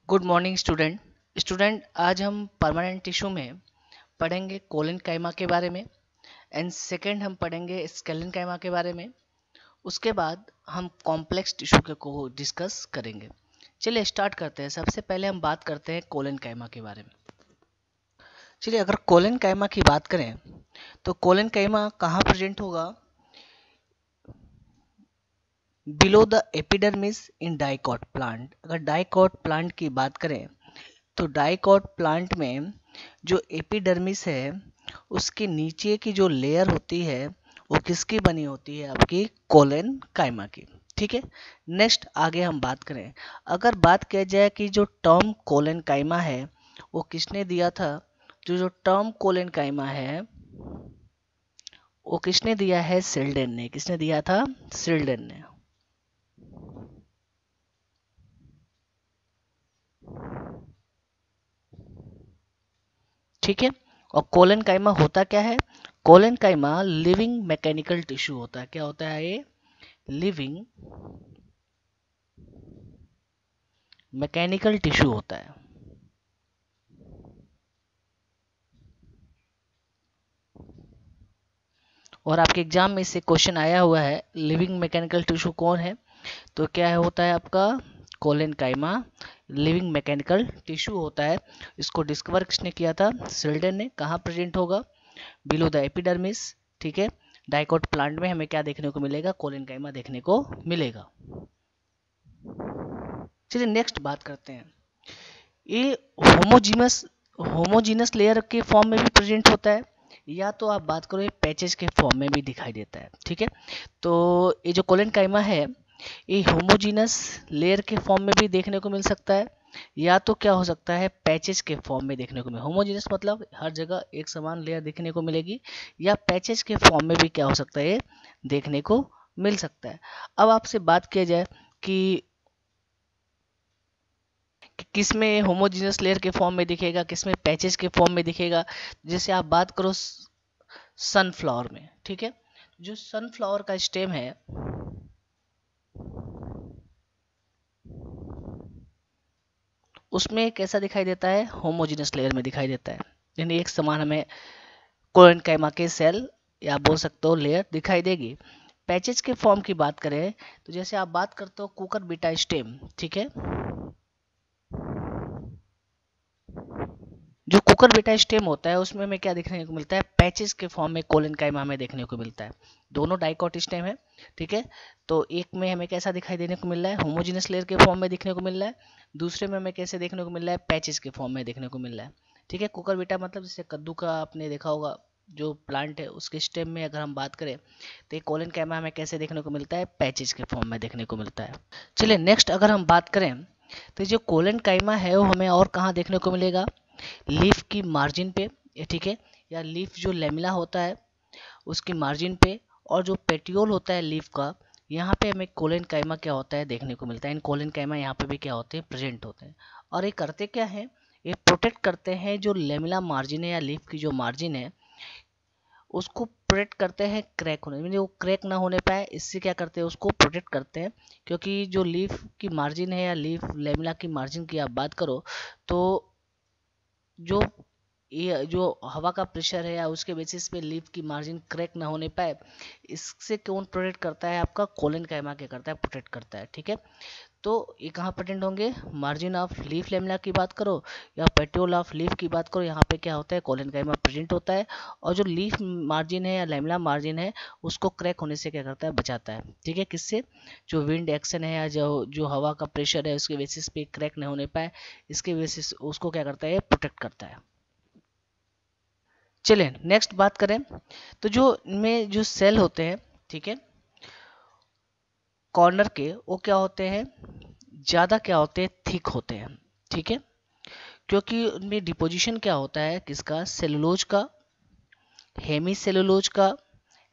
Good morning student आज हम permanent tissue में पढ़ेंगे कोलन काइमा के बारे में एंड सेकंड हम पढ़ेंगे स्केलन काइमा के बारे में। उसके बाद हम कॉम्प्लेक्स टिश्यू के को डिस्कस करेंगे। चलिए स्टार्ट करते हैं। सबसे पहले हम बात करते हैं कोलन काइमा के बारे में। चलिए अगर कोलन काइमा की बात करें तो कोलन काइमा कहाँ प्रेजेंट होगा? Below the epidermis in dicot plant. अगर डाइकॉट प्लांट की बात करें तो डाइकॉट प्लांट में जो एपिडर्मिस है उसके नीचे की जो लेयर होती है वो किसकी बनी होती है? आपकी कोलन काइमा की। ठीक है, नेक्स्ट आगे हम बात करें। अगर बात किया जाए कि जो टर्म कोलन काइमा है वो किसने दिया था? जो टर्म कोलन काइमा है वो किसने दिया है? सिल्डन ने। किसने दिया था? सिल्डन ने। ठीक है, और कोलन काइमा होता क्या है? कोलन काइमा लिविंग मैकेनिकल टिश्यू होता है। क्या होता है ये? लिविंग मैकेनिकल टिश्यू होता है। और आपके एग्जाम में इससे क्वेश्चन आया हुआ है, लिविंग मैकेनिकल टिश्यू कौन है? तो क्या है होता है आपका? कोलन काइमा लिविंग मैकेनिकल टिश्यू होता है। इसको डिस्कवर किसने किया था? सिल्डन ने। कहाँ प्रेजेंट होगा? Below the epidermis. ठीक है, डाइकोट प्लांट में हमें क्या देखने को मिलेगा? कोलन काइमा देखने को मिलेगा। चलिए नेक्स्ट बात करते हैं। ये होमोजीनस लेयर के फॉर्म में भी प्रेजेंट होता है, या तो आप बात करो ये पैचेस के फॉर्म में भी दिखाई देता है। ठीक है, तो ये जो कोलन काइमा है ये होमोजीनस लेयर के फॉर्म में भी देखने को मिल सकता है, या तो क्या हो सकता है? पैचेस के फॉर्म में देखने को मिले। होमोजीनस मतलब हर जगह एक समान लेयर देखने को मिलेगी, या पैचेस के फॉर्म में भी क्या हो सकता है? ये देखने को मिल सकता है। अब आपसे बात किया जाए कि किस में होमोजीनियस लेयर के फॉर्म में दिखेगा, किस में पैचेस के फॉर्म में दिखेगा। जैसे आप बात करो सनफ्लावर में। ठीक है, जो सनफ्लावर का स्टेम है उसमें कैसा दिखाई देता है? होमोजीनियस लेयर में दिखाई देता है, यानी एक समान हमें कोलन काइमा के सेल या बोल सकते हो लेयर दिखाई देगी। पैचेस के फॉर्म की बात करें तो जैसे आप बात करते हो कुकर बीटा स्टेम। ठीक है, जो कुकर बीटा स्टेम होता है उसमें हमें क्या देखने को मिलता है? पैचेस के फॉर्म में कोलन काइमा हमें देखने को मिलता है। दोनों डाइकोट स्टेम है। ठीक है, तो एक में हमें कैसा दिखाई देने को मिल रहा है? होमोजेनस लेयर के फॉर्म में देखने को मिल रहा है। दूसरे में हमें कैसे देखने को मिल रहा है? पैचेस के फॉर्म में देखने को मिल रहा है। ठीक है, कुकर बीटा मतलब जैसे कद्दू का आपने देखा होगा जो प्लांट है उसके स्टेम में अगर हम बात करें तो ये कोलन काइमा हमें कैसे देखने को मिलता है? पैचेस के फॉर्म में देखने को मिलता है। चलिए नेक्स्ट अगर हम बात करें तो जो कोलन काइमा है वो हमें और कहाँ देखने को मिलेगा? लीफ की मार्जिन पे। ठीक है, या लीफ जो लेमिला होता है उसकी मार्जिन पे, और जो पेटियोल होता है लीफ का, यहाँ पे हमें कोलन काइमा क्या होता है? देखने को मिलता है। इन कोलन काइमा यहाँ पे भी क्या होते हैं? प्रेजेंट होते हैं। और ये करते क्या है? ये प्रोटेक्ट करते हैं जो लेमिला मार्जिन है या लीफ की जो मार्जिन है उसको प्रोटेक्ट करते हैं क्रैक होने में, वो क्रैक ना होने पाए इससे क्या करते हैं? उसको प्रोटेक्ट करते हैं। क्योंकि जो लीफ की मार्जिन है या लीफ लेमिला की मार्जिन की आप बात करो तो जो ये जो हवा का प्रेशर है या उसके बेसिस पे लीफ की मार्जिन क्रैक ना होने पाए, इससे कौन प्रोटेक्ट करता है? आपका कोलन काइमा क्या करता है? प्रोटेक्ट करता है। ठीक है, तो ये कहाँ प्रेजेंट होंगे? मार्जिन ऑफ लीफ लेमिना की बात करो या पेट्योल ऑफ लीफ की बात करो, यहाँ पे क्या होता है? कोलन काइमा प्रेजेंट होता है। और जो लीफ मार्जिन है या लेमिना मार्जिन है उसको क्रैक होने से क्या करता है? बचाता है। ठीक है, किससे? जो विंड एक्शन है या जो जो हवा का प्रेशर है उसके बेसिस पे क्रैक नहीं होने पाए, इसके बेसिस उसको क्या करता है? प्रोटेक्ट करता है। चलिए नेक्स्ट बात करें तो जो में जो सेल होते हैं, ठीक है, कॉर्नर के, वो क्या होते हैं? ज़्यादा क्या होते हैं? थिक होते हैं। ठीक है, क्योंकि उनमें डिपोजिशन क्या होता है? किसका? सेलुलोज का, हेमी सेलुलोज का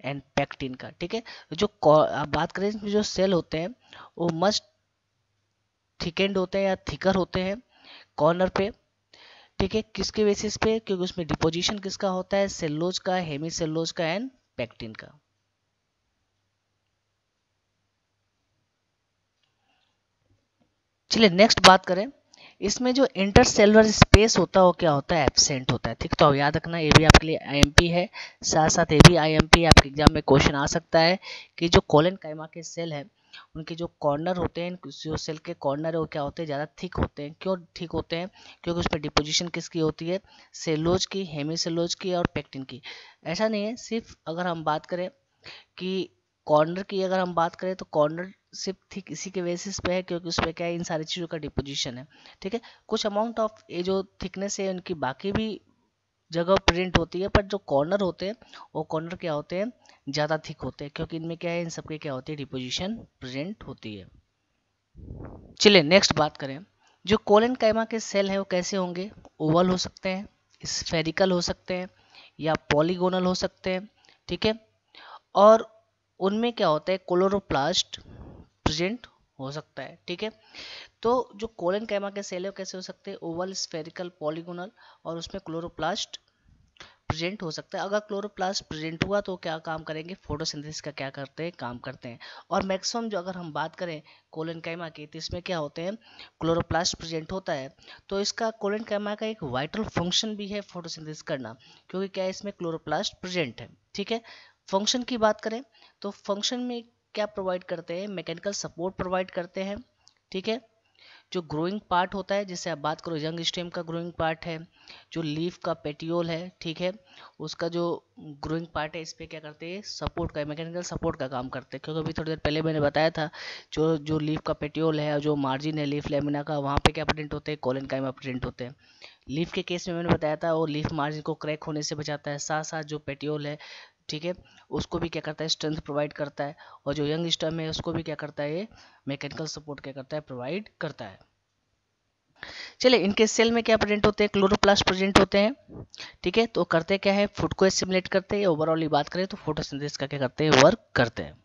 एंड पैक्टिन का। ठीक है, जो आप बात करें इसमें जो सेल होते हैं वो मस्ट थिकेंड होते हैं या थिकर होते हैं कॉर्नर पे। ठीक है, किसके बेसिस पे? क्योंकि उसमें डिपोजिशन किसका होता है? सेलुलोज का, हेमी सेलुलोज का एंड पैक्टिन का। चलिए नेक्स्ट बात करें इसमें जो इंटरसेलुलर स्पेस होता है वो क्या होता है, एब्सेंट होता है। ठीक, तो याद रखना ये भी आपके लिए आईएमपी है, साथ साथ ये भी आईएमपी आपके एग्जाम में क्वेश्चन आ सकता है कि जो कोलन काइमा के सेल है उनके जो कॉर्नर होते हैं, जो सेल के कॉर्नर है वो क्या होते हैं, ज़्यादा थिक होते हैं। क्यों थिक होते हैं, क्योंकि उसमें डिपोजिशन किसकी होती है, सेलुलोज की, हेमीसेलुलोज की और पेक्टिन की। ऐसा नहीं है, सिर्फ अगर हम बात करें कि कॉर्नर की अगर हम बात करें तो कॉर्नर सिर्फ थिक इसी के बेसिस पे है क्योंकि उसमें क्या है, इन सारी चीज़ों का डिपोजिशन है। ठीक है, कुछ अमाउंट ऑफ ये जो थिकनेस है उनकी बाकी भी जगह प्रेजेंट होती है, पर जो कॉर्नर होते हैं वो कॉर्नर क्या होते हैं, ज़्यादा थिक होते हैं, क्योंकि इनमें क्या है, इन सबके क्या होती है, डिपोजिशन प्रेजेंट होती है। चलिए नेक्स्ट बात करें, जो कोलन काइमा के सेल हैं वो कैसे होंगे, ओवल हो सकते हैं, स्फेरिकल हो सकते हैं या पॉलीगोनल हो सकते हैं। ठीक है, और उनमें क्या होता है, क्लोरोप्लास्ट प्रेजेंट हो सकता है। ठीक है, तो जो कोलन कैमा के सेल है कैसे हो सकते हैं, ओवल, स्फेरिकल, पॉलीगोनल, और उसमें क्लोरोप्लास्ट प्रेजेंट हो सकता है। अगर क्लोरोप्लास्ट प्रेजेंट हुआ तो क्या काम करेंगे, फोटोसिंथेसिस का क्या करते हैं, काम करते हैं। और मैक्सिमम जो अगर हम बात करें कोलन कैमा की तो इसमें क्या होते हैं, क्लोरोप्लास्ट प्रेजेंट होता है। तो इसका कोलन कैमा का एक वाइटल फंक्शन भी है फोटोसिंथेसिस करना, क्योंकि क्या है, इसमें क्लोरोप्लास्ट प्रेजेंट है। ठीक है, फंक्शन की बात करें तो फंक्शन में क्या प्रोवाइड करते हैं, मैकेनिकल सपोर्ट प्रोवाइड करते हैं। ठीक है, जो ग्रोइंग पार्ट होता है, जैसे आप बात करो यंग स्टेम का ग्रोइंग पार्ट है, जो लीफ का पेटियोल है, ठीक है, उसका जो ग्रोइंग पार्ट है इस पे क्या करते हैं, सपोर्ट का, मैकेनिकल सपोर्ट का काम करते हैं। क्योंकि अभी थोड़ी देर पहले मैंने बताया था जो जो लीफ का पेटियोल है, जो मार्जिन है लीफ लेमिना का, वहाँ पे क्या प्रेजेंट होते हैं, कोलन काइमा प्रेजेंट होते हैं। लीफ के केस में मैंने बताया था वो लीफ मार्जिन को क्रैक होने से बचाता है, साथ साथ जो पेटियोल है, ठीक है, उसको भी क्या करता है, स्ट्रेंथ प्रोवाइड करता है, और जो यंग स्टेम है उसको भी क्या करता है, ये मैकेनिकल सपोर्ट क्या करता है, प्रोवाइड करता है। चलिए इनके सेल में क्या प्रेजेंट होते हैं, क्लोरोप्लास्ट प्रेजेंट होते हैं। ठीक है, तो करते क्या है, फूड को एसिमुलेट करते हैं। ओवरऑल बात करें तो फोटोसिंथेसिस का क्या करते हैं, वर्क करते हैं।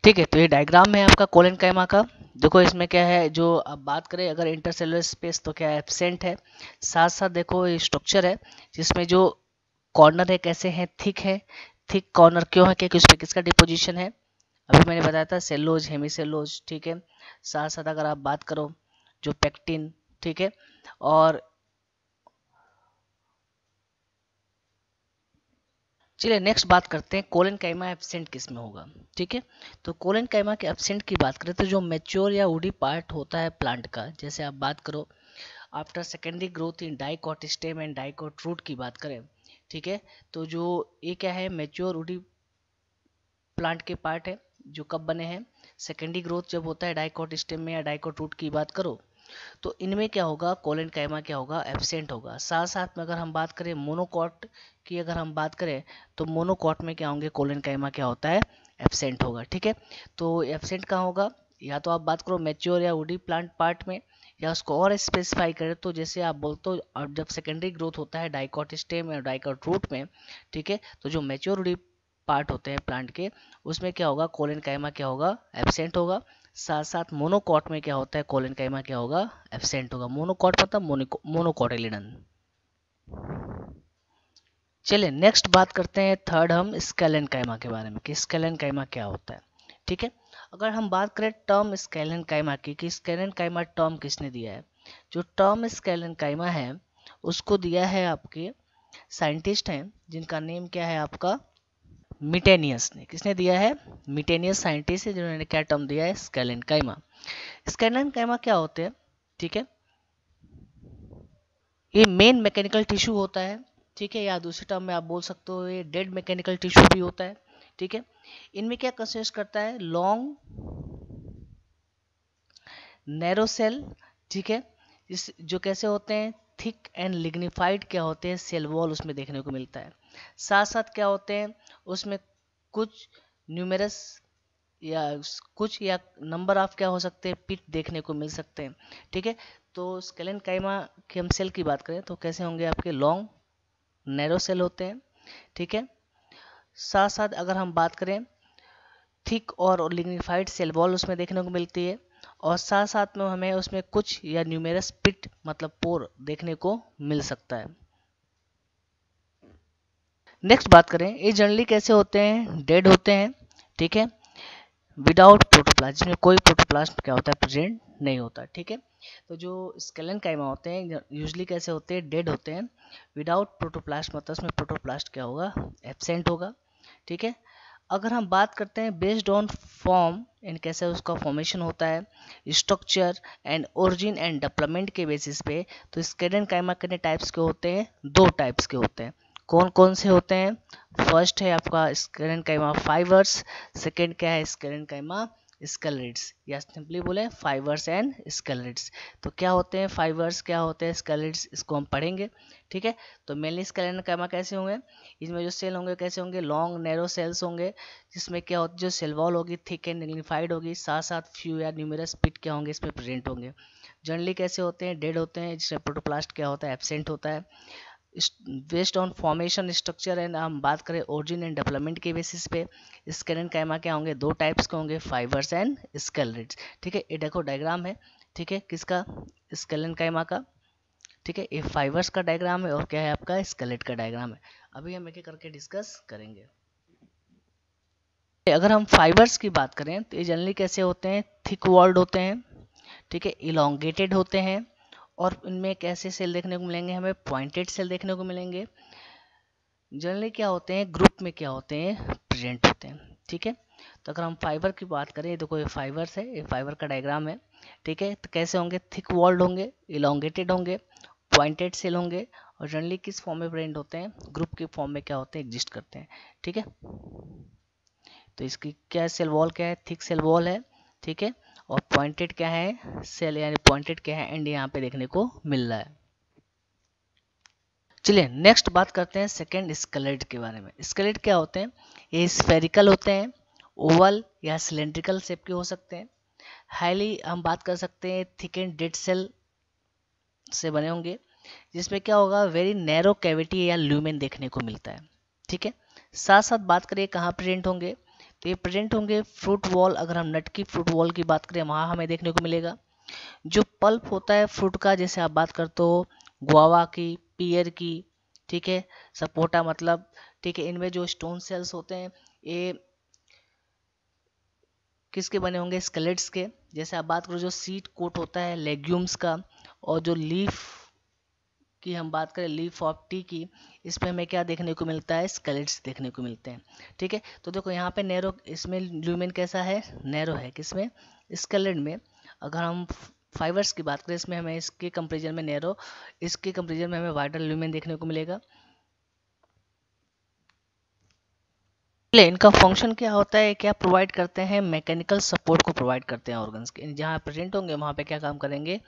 ठीक है, तो ये डायग्राम है आपका कोलन काइमा का। देखो इसमें क्या है, जो अब बात करें अगर इंटरसेलुलर स्पेस तो क्या एब्सेंट है, साथ साथ देखो ये स्ट्रक्चर है जिसमें जो कॉर्नर है कैसे हैं, थिक है। थिक कॉर्नर क्यों है, क्योंकि उसमें किसका डिपोजिशन है, अभी मैंने बताया था सेलोज, हेमीसेलोज। ठीक है, साथ साथ अगर आप बात करो जो पेक्टिन, ठीक है, और चलिए नेक्स्ट बात करते हैं कोलन काइमा एब्सेंट किस में होगा। ठीक है, तो कोलन काइमा के एब्सेंट की बात करें तो जो मैच्योर या वुडी पार्ट होता है प्लांट का, जैसे आप बात करो after secondary growth in dicot stem and dicot root की बात करें, ठीक है, तो जो ये क्या है, मैच्योर वुडी प्लांट के पार्ट है जो कब बने हैं, सेकेंडरी ग्रोथ जब होता है डाइकॉट स्टेम में या डाइकॉट रूट की बात करो, तो इनमें क्या होगा, कोलन काइमा क्या होगा, एब्सेंट होगा। साथ साथ में अगर हम बात करें मोनोकॉट की, अगर हम बात करें तो मोनोकॉट में क्या होंगे, कोलन काइमा क्या होता है, एब्सेंट होगा। ठीक है, तो एब्सेंट कहाँ होगा, या तो आप बात करो मैच्योर या वुडी प्लांट पार्ट में, या उसको और स्पेसिफाई करें तो जैसे आप बोलते हो अब जब सेकेंडरी ग्रोथ होता है डाइकॉट स्टेम या डाइकॉट रूट में, ठीक है, तो जो मैच्योर वुडी पार्ट होते हैं प्लांट के उसमें क्या होगा, कोलन काइमा क्या होगा, एब्सेंट होगा। साथ साथ मोनोकॉट में क्या होता है, कोलन काइमा क्या होगा, एब्सेंट होगा। मोनोकॉट मतलब मोनोकॉटिलिडन। चलिए नेक्स्ट बात करते हैं थर्ड हम स्केलन काइमा के बारे में कि स्केलन काइमा क्या होता है। ठीक है, अगर हम बात करें टर्म स्केलन काइमा की कि स्केलन काइमा टर्म किसने दिया है, जो टर्म स्केलन काइमा है उसको दिया है आपके साइंटिस्ट हैं जिनका नेम क्या है आपका, मिटेनियस ने। किसने दिया है, मिटेनियस साइंटिस्ट है जिन्होंने क्या टर्म दिया है, स्केलन काइमा। स्केलन काइमा क्या होते हैं, ठीक है, ये मेन मैकेनिकल टिश्यू होता है। ठीक है, या दूसरे टर्म में आप बोल सकते हो ये डेड मैकेनिकल टिश्यू भी होता है। ठीक है, इनमें क्या कंसिस्ट करता है, लॉन्ग नैरो सेल, ठीक है, इस जो कैसे होते हैं, थिक एंड लिग्निफाइड क्या होते हैं, सेल वॉल उसमें देखने को मिलता है। साथ साथ क्या होते हैं उसमें कुछ न्यूमेरस या कुछ या नंबर ऑफ क्या हो सकते हैं, पिट देखने को मिल सकते हैं। ठीक है, तो स्केलन काइमा के हम सेल की बात करें तो कैसे होंगे, आपके लॉन्ग नैरो सेल होते हैं। ठीक है, साथ साथ अगर हम बात करें थिक और लिग्निफाइड सेल वॉल उसमें देखने को मिलती है, और साथ साथ में हमें उसमें कुछ या न्यूमेरस पिट मतलब पोर देखने को मिल सकता है। नेक्स्ट बात करें, ये जनरली कैसे होते हैं, डेड होते हैं। ठीक है, विदाउट प्रोटोप्लास्ट, जिसमें कोई प्रोटोप्लास्ट क्या होता है, प्रेजेंट नहीं होता। ठीक है, तो जो स्केलन काइमा होते हैं यूजली कैसे होते हैं, डेड होते हैं विदाउट प्रोटोप्लास्ट, मतलब उसमें प्रोटोप्लास्ट क्या होगा, एब्सेंट होगा। ठीक है, अगर हम बात करते हैं बेस्ड ऑन फॉर्म एंड कैसे उसका फॉर्मेशन होता है, structure and origin and development के बेसिस पे, तो स्केलन काइमा कितने टाइप्स के होते हैं, 2 टाइप्स के होते हैं। कौन कौन से होते हैं, फर्स्ट है आपका स्केलन काइमा फाइबर्स, सेकेंड क्या है स्केलन काइमा स्केलेट्स, या सिंपली बोले फाइबर्स एंड स्केलेट्स। तो क्या होते हैं फाइबर्स, क्या होते हैं स्केलेट्स, इसको हम पढ़ेंगे। ठीक है, तो मेनली स्केलन काइमा कैसे होंगे, इसमें जो सेल होंगे कैसे होंगे, लॉन्ग नैरो सेल्स होंगे, जिसमें क्या होता है जो सेल वॉल होगी थिक एंड डिग्निफाइड होगी, साथ साथ फ्यू या न्यूमरस पिट क्या होंगे इसमें प्रेजेंट होंगे। जनरली कैसे होते हैं, डेड होते हैं, जिसमें प्रोटोप्लास्ट क्या होता है, एब्सेंट होता है। Based on formation structure and हम बात करें ओरिजिन एंड डेवलपमेंट के बेसिस पे, स्केलन काइमा क्या होंगे, 2 टाइप्स के होंगे, फाइबर्स एंड स्केलेट्स। ठीक है, ये देखो डायग्राम है, ठीक है, किसका, स्केलन काइमा का। ठीक है, ये फाइबर्स का डायग्राम है और क्या है आपका स्केलेट का डायग्राम है। अभी हम एक एक करके डिस्कस करेंगे। अगर हम फाइबर्स की बात करें तो ये जनरली कैसे होते हैं, थिक वॉल्ड होते हैं, ठीक है, इलोंगेटेड होते हैं, और इनमें कैसे सेल देखने को मिलेंगे, हमें पॉइंटेड सेल देखने को मिलेंगे। जनरली क्या होते हैं, ग्रुप में क्या होते हैं, प्रेजेंट होते हैं। ठीक है, तो अगर हम फाइबर की बात करें, देखो ये फाइबर्स है, ये फाइबर का डायग्राम है। ठीक है, तो कैसे होंगे, थिक वॉल्ड होंगे, इलोंगेटेड होंगे, पॉइंटेड सेल होंगे, और जनरली किस फॉर्म में प्रेजेंट होते हैं, ग्रुप के फॉर्म में क्या होते हैं, एग्जिस्ट करते हैं। ठीक है, तो इसकी क्या सेल वॉल क्या है, थिक सेल वॉल है। ठीक है, और पॉइंटेड क्या है, सेल यानी पॉइंटेड क्या है, एंड यहाँ पे देखने को मिल रहा है। चलिए नेक्स्ट बात करते हैं सेकेंड स्केलेट के बारे में। स्केलेट क्या होते हैं, ये स्फेरिकल होते हैं, ओवल या सिलेंड्रिकल शेप के हो सकते हैं, हाईली हम बात कर सकते हैं थिक एंड डेड सेल से बने होंगे, जिसमें क्या होगा, वेरी नैरो कैविटी या ल्यूमेन देखने को मिलता है। ठीक है, साथ साथ बात करें कहाँ प्रेजेंट होंगे, तो ये प्रेजेंट होंगे फ्रूट वॉल, अगर हम नट की फ्रूट वॉल की बात करें वहाँ हमें देखने को मिलेगा। जो पल्प होता है फ्रूट का, जैसे आप बात करते हो गुआवा की, पियर की, ठीक है, सपोटा मतलब, ठीक है, इनमें जो स्टोन सेल्स होते हैं ये किसके बने होंगे, स्केलेट्स के। जैसे आप बात करो जो सीड कोट होता है लेग्यूम्स का, और जो लीफ की हम बात करें, लीफ ऑफ टी की, इस पे हमें क्या देखने को मिलता है, स्केलेट्स देखने को मिलते हैं। ठीक है, तो देखो यहाँ पे नैरो, इसमें ल्यूमेन कैसा है, नैरो है, किसमें, स्केलेट में। अगर हम फाइबर्स की बात करें, इसमें हमें इसके कंपेरिजन में नैरो, इसके कंपेरिजन में हमें वाइडर ल्यूमेन देखने को मिलेगा। इनका फंक्शन क्या होता है, क्या प्रोवाइड करते हैं, मैकेनिकल सपोर्ट को प्रोवाइड करते हैं ऑर्गन्स के, जहाँ प्रेजेंट होंगे वहाँ पे क्या काम करेंगे,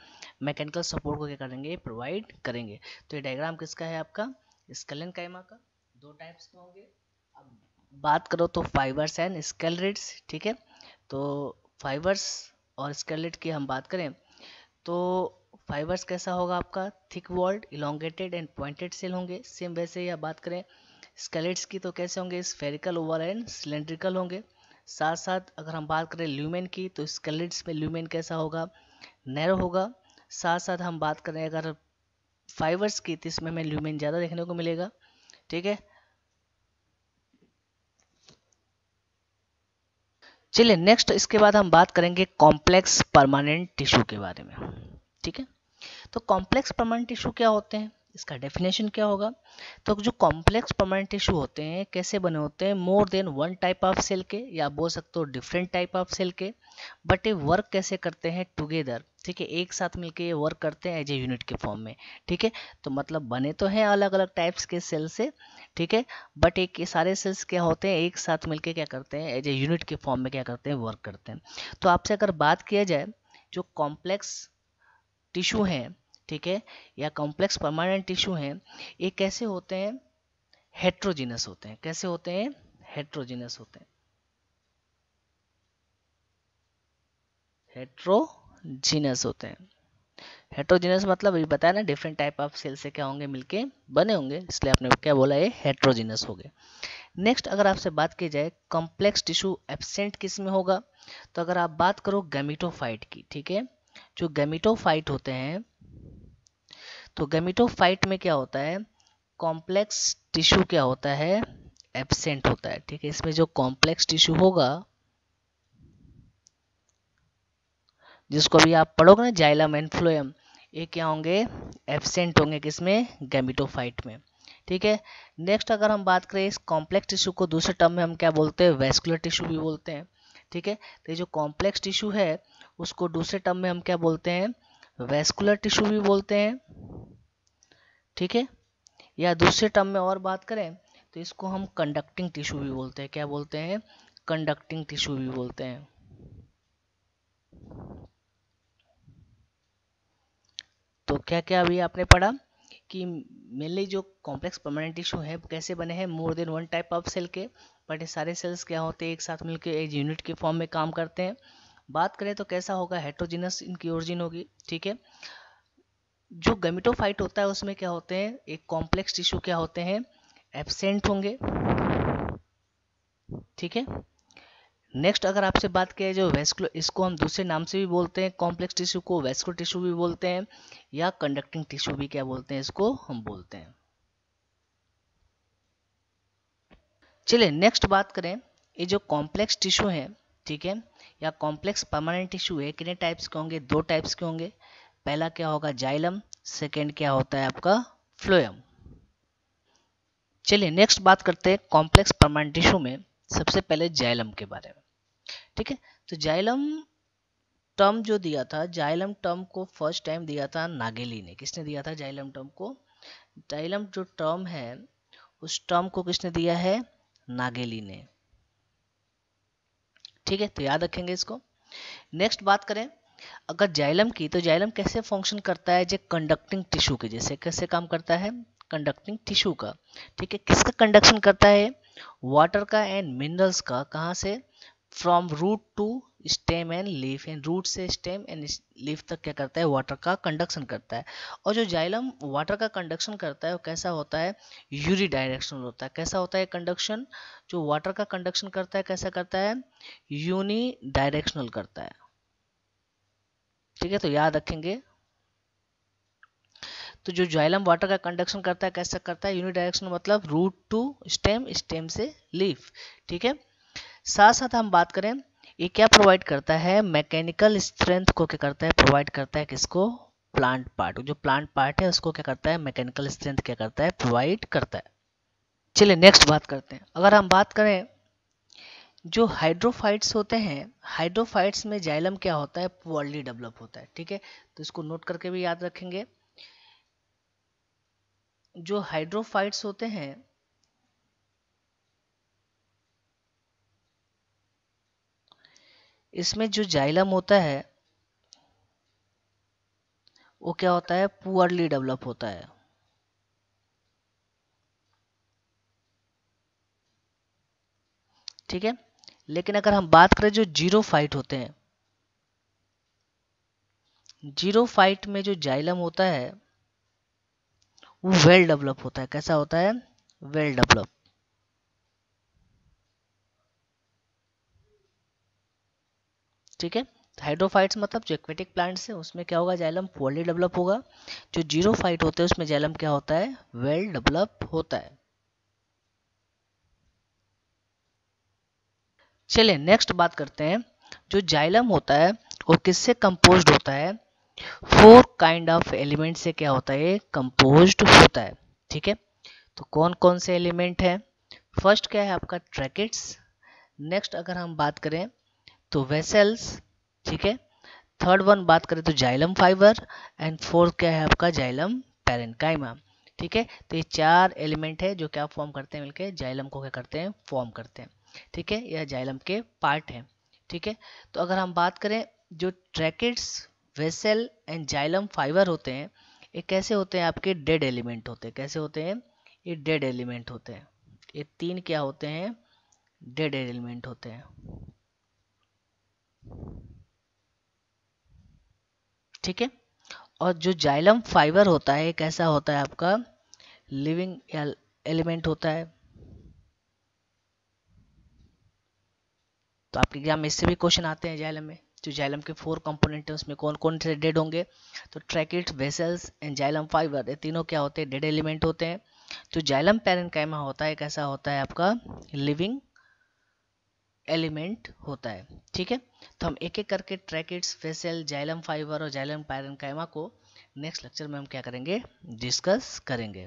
मैकेनिकल सपोर्ट को क्या करेंगे, प्रोवाइड करेंगे। तो ये डायग्राम किसका है आपका, स्केलन काइमा का, 2 टाइप्स के होंगे। अब बात करो तो फाइबर्स एंड स्केलेट्स। ठीक है, तो फाइबर्स और स्केलेट की हम बात करें तो फाइबर्स कैसा होगा आपका, thick walled, elongated and pointed cell होंगे। सेम वैसे ही आप बात करें स्केलेट्स की तो कैसे होंगे, स्फेरिकल ओवल एंड सिलेंड्रिकल होंगे। साथ साथ अगर हम बात करें ल्यूमेन की तो स्केलेट्स में ल्यूमेन कैसा होगा, नैरो होगा। साथ साथ हम बात करें अगर फाइबर्स की तो इसमें हमें ल्यूमेन ज़्यादा देखने को मिलेगा। ठीक है, चलिए नेक्स्ट इसके बाद हम बात करेंगे कॉम्प्लेक्स परमानेंट टिश्यू के बारे में। ठीक है, तो कॉम्प्लेक्स परमानेंट टिश्यू क्या होते हैं, इसका डेफिनेशन क्या होगा। तो जो कॉम्प्लेक्स परमानेंट टिश्यू होते हैं कैसे बने होते हैं, more than one type of cell के, या बोल सकते हो डिफरेंट टाइप ऑफ सेल के, बट ये वर्क कैसे करते हैं, टुगेदर। ठीक है, एक साथ मिलके ये वर्क करते हैं एज ए यूनिट के फॉर्म में। ठीक है, तो मतलब बने तो हैं अलग अलग टाइप्स के सेल से, ठीक है, बट एक ये सारे सेल्स क्या होते हैं, एक साथ मिलके क्या करते हैं, एज ए यूनिट के फॉर्म में क्या करते हैं, वर्क करते हैं। तो आपसे अगर बात किया जाए जो कॉम्प्लेक्स टिश्यू हैं, ठीक है, या कॉम्प्लेक्स परमानेंट टिश्यू हैं, ये कैसे होते हैं, हेट्रोजीनस होते हैं। कैसे होते हैं, हेट्रोजीनस होते हैं। हेट्रोजीनस होते हैं। हेट्रोजीनस मतलब ये बताया ना, डिफरेंट टाइप ऑफ सेल से क्या होंगे, मिलके बने होंगे, इसलिए आपने क्या बोला, ये हेट्रोजीनस हो गए। नेक्स्ट अगर आपसे बात की जाए कॉम्प्लेक्स टिश्यू एब्सेंट किस में होगा, तो अगर आप बात करो गैमेटोफाइट की, ठीक है, जो गैमेटोफाइट होते हैं, तो गैमेटोफाइट में क्या होता है, कॉम्प्लेक्स टिश्यू क्या होता है, एब्सेंट होता है। ठीक है, इसमें जो कॉम्प्लेक्स टिश्यू होगा जिसको अभी आप पढ़ोगे ना, जाइलम एंड फ्लोएम, ये क्या होंगे, एब्सेंट होंगे किसमें, गैमेटोफाइट में। ठीक है। नेक्स्ट अगर हम बात करें इस कॉम्प्लेक्स टिश्यू को, दूसरे टर्म में हम क्या बोलते हैं, वेस्कुलर टिश्यू भी बोलते हैं। ठीक है। तो ये जो कॉम्प्लेक्स टिश्यू है उसको दूसरे टर्म में हम क्या बोलते हैं, वेस्कुलर टिश्यू भी बोलते हैं। ठीक है। या दूसरे टर्म में और बात करें तो इसको हम कंडक्टिंग टिश्यू भी बोलते हैं। क्या बोलते हैं, कंडक्टिंग टिश्यू भी बोलते हैं। तो क्या क्या अभी आपने पढ़ा कि मेनली जो कॉम्प्लेक्स परमानेंट टिश्यू है कैसे बने हैं, more than one type of cell के, बट ये सारे सेल्स क्या होते हैं, एक साथ मिलकर एक यूनिट के फॉर्म में काम करते हैं। बात करें तो कैसा होगा, हेट्रोजीनस इनकी ओरिजिन होगी। ठीक है। जो गैमेटोफाइट होता है उसमें क्या होते हैं, एक कॉम्प्लेक्स टिश्यू क्या होते हैं, एब्सेंट होंगे। ठीक है। नेक्स्ट अगर आपसे बात किया जो वेस्कुलर, इसको हम दूसरे नाम से भी बोलते हैं, कॉम्प्लेक्स टिश्यू को वेस्कुलर टिश्यू भी बोलते हैं, या कंडक्टिंग टिश्यू भी क्या बोलते हैं, इसको हम बोलते हैं। चलिए नेक्स्ट बात करें, ये जो कॉम्प्लेक्स टिश्यू है, ठीक है, या कॉम्प्लेक्स परमानेंट टिश्यू है, कितने टाइप्स के होंगे, दो टाइप्स के होंगे। पहला क्या होगा, जाइलम, सेकेंड क्या होता है आपका, फ्लोएम। चलिए नेक्स्ट बात करते हैं कॉम्प्लेक्स परमानेंट टिश्यू में, सबसे पहले जाइलम के बारे में। ठीक है। तो जाइलम टर्म जो दिया था, जाइलम टर्म को फर्स्ट टाइम दिया था नागेली ने। किसने दिया था जाइलम टर्म को, जाइलम जो टर्म है उस टर्म को किसने दिया है, नागेली ने। ठीक है, तो याद रखेंगे इसको। नेक्स्ट बात करें अगर जाइलम की, तो जाइलम कैसे फंक्शन करता है, जो कंडक्टिंग टिश्यू के जैसे कैसे काम करता है, कंडक्टिंग टिश्यू का। ठीक है। किसका कंडक्शन करता है, वाटर का एंड मिनरल्स का। कहाँ से, from root to stem and leaf, and root से स्टेम एंड लीफ तक क्या करता है, वाटर का कंडक्शन करता है। और जो जाइलम वाटर का कंडक्शन करता है वो कैसा होता है, यूनी डायरेक्शनल होता है। कैसा होता है कंडक्शन, जो वाटर का कंडक्शन करता है कैसा करता है, यूनी डायरेक्शनल करता है। ठीक है, तो याद रखेंगे। तो जो जाइलम वाटर का कंडक्शन करता है कैसा करता है, यूनी डायरेक्शनल, मतलब रूट टू स्टेम, स्टेम से लीफ। ठीक है। साथ साथ हम बात करें ये क्या प्रोवाइड करता है, मैकेनिकल स्ट्रेंथ को क्या करता है, प्रोवाइड करता है किसको, प्लांट पार्ट। जो प्लांट पार्ट है उसको क्या करता है, मैकेनिकल स्ट्रेंथ क्या करता है, प्रोवाइड करता है। चलिए नेक्स्ट बात करते हैं, अगर हम बात करें जो हाइड्रोफाइट्स होते हैं, हाइड्रोफाइट्स में जाइलम क्या होता है, पुअरली डेवलप होता है। ठीक है, तो इसको नोट करके भी याद रखेंगे। जो हाइड्रोफाइट्स होते हैं इसमें जो जाइलम होता है वो क्या होता है, पुअरली डेवलप होता है। ठीक है। लेकिन अगर हम बात करें जो जीरो फाइट होते हैं, जीरो फाइट में जो जाइलम होता है वो वेल डेवलप होता है। कैसा होता है, वेल डेवलप। ठीक है। हाइड्रोफाइट्स मतलब जो एक्वेटिक प्लांट्स है उसमें क्या होगा, जाइलम पुअरली डेवलप होगा। जो जीरो फाइट होते हैं उसमें जाइलम क्या होता है, वेल डेवलप होता है। चलिए नेक्स्ट बात करते हैं, जो जाइलम होता है वो किससे कंपोज्ड होता है, फोर काइंड ऑफ एलिमेंट से क्या होता है, कंपोज्ड होता है। ठीक है। तो कौन कौन से एलिमेंट है, फर्स्ट क्या है आपका, ट्रैकेट्स। नेक्स्ट अगर हम बात करें तो वेसल्स। ठीक है। थर्ड वन बात करें तो जाइलम फाइबर, एंड फोर्थ क्या है आपका, जाइलम पैरेन्काइमा। ठीक है। तो ये चार एलिमेंट है जो क्या फॉर्म करते हैं, मिलके जाइलम को क्या करते हैं, फॉर्म करते हैं। ठीक है, यह जाइलम के पार्ट है। ठीक है। तो अगर हम बात करें जो tracheids, vessel and xylem fibre होते हैं, ये कैसे होते हैं, आपके डेड एलिमेंट होते हैं। कैसे होते हैं, ये डेड एलिमेंट होते हैं। ये तीन क्या होते हैं, डेड एलिमेंट होते हैं। ठीक है। और जो जाइलम फाइबर होता है कैसा होता है आपका, लिविंग एलिमेंट होता है। तो आपके एग्जाम में इससे भी क्वेश्चन आते हैं जाइलम में। जो जाइलम के फोर कंपोनेंट है उसमें कौन कौन से डेड होंगे, तो tracheids, vessels and xylem fibre, ये तीनों क्या होते हैं, डेड एलिमेंट होते हैं। तो जाइलम पैरेन्काइमा होता है कैसा होता है आपका, लिविंग एलिमेंट होता है। ठीक है, तो हम एक एक करके ट्रैकिड्स, फेसेल, जाइलम फाइबर और जाइलम पैरेन्काइमा को नेक्स्ट लेक्चर में हम क्या करेंगे, डिस्कस करेंगे।